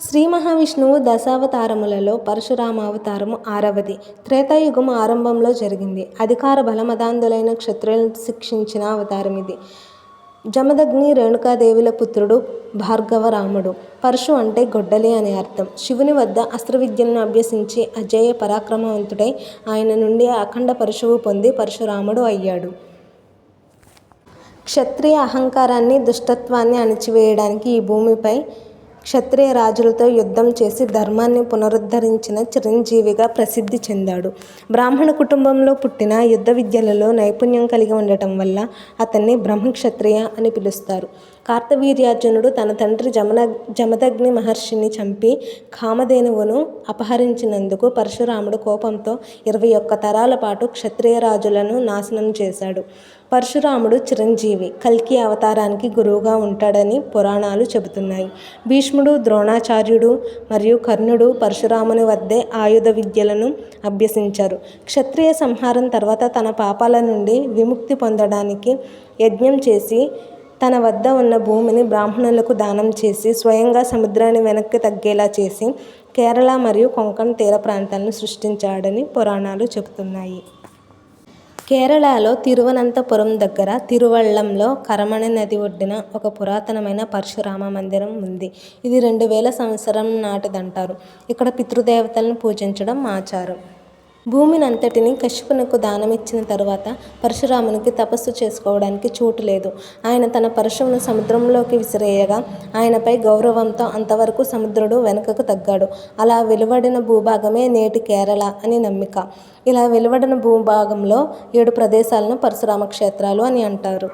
శ్రీ మహావిష్ణువు దశావతారములలో పరశురామావతారము 6వది. త్రేతాయుగం ఆరంభంలో జరిగింది. అధికార బలమదాంధులైన క్షత్రులను శిక్షించిన అవతారం ఇది. జమదగ్ని రేణుకాదేవిల పుత్రుడు భార్గవరాముడు. పరశు అంటే గొడ్డలి అని అర్థం. శివుని వద్ద అస్త్రవిద్యలను అభ్యసించి అజేయ పరాక్రమవంతుడై ఆయన నుండి అఖండ పరశువు పొంది పరశురాముడు అయ్యాడు. క్షత్రియ అహంకారాన్ని, దుష్టత్వాన్ని అణిచివేయడానికి ఈ భూమిపై క్షత్రియ రాజులతో యుద్ధం చేసి ధర్మాన్ని పునరుద్ధరించిన చిరంజీవిగా ప్రసిద్ధి చెందాడు. బ్రాహ్మణ కుటుంబంలో పుట్టిన యుద్ధ విద్యలలో నైపుణ్యం కలిగి ఉండటం వల్ల అతన్ని బ్రహ్మక్షత్రియ అని పిలుస్తారు. కార్తవీర్యార్జునుడు తన తండ్రి జమదగ్ని మహర్షిని చంపి కామధేనువును అపహరించినందుకు పరశురాముడు కోపంతో 21 తరాల పాటు క్షత్రియ రాజులను నాశనం చేశాడు. పరశురాముడు చిరంజీవి, కల్కి అవతారానికి గురువుగా ఉంటాడని పురాణాలు చెబుతున్నాయి. భీష్ముడు, ద్రోణాచార్యుడు మరియు కర్ణుడు పరశురాముని వద్దే ఆయుధ విద్యలను అభ్యసించారు. క్షత్రియ సంహారం తర్వాత తన పాపాల నుండి విముక్తి పొందడానికి యజ్ఞం చేసి తన వద్ద ఉన్న భూమిని బ్రాహ్మణులకు దానం చేసి స్వయంగా సముద్రాన్ని వెనక్కి తగ్గేలా చేసి కేరళ మరియు కొంకణ్ తీర ప్రాంతాలను సృష్టించాడని పురాణాలు చెబుతున్నాయి. కేరళలో తిరువనంతపురం దగ్గర తిరువళ్ళంలో కరమణ నది ఒడ్డున ఒక పురాతనమైన పరశురామ మందిరం ఉంది. ఇది 2000 సంవత్సరం నాటిదంటారు. ఇక్కడ పితృదేవతలను పూజించడం ఆచారం. భూమినంతటిని కశ్యపునకు దానమిచ్చిన తరువాత పరశురామునికి తపస్సు చేసుకోవడానికి చోటు లేదు. ఆయన తన పరశువును సముద్రంలోకి విసిరేయగా ఆయనపై గౌరవంతో అంతవరకు సముద్రుడు వెనుకకు తగ్గాడు. అలా వెలువడిన భూభాగమే నేటి కేరళ అని నమ్మిక. ఇలా వెలువడిన భూభాగంలో 7 ప్రదేశాలను పరశురామ క్షేత్రాలు అని అంటారు.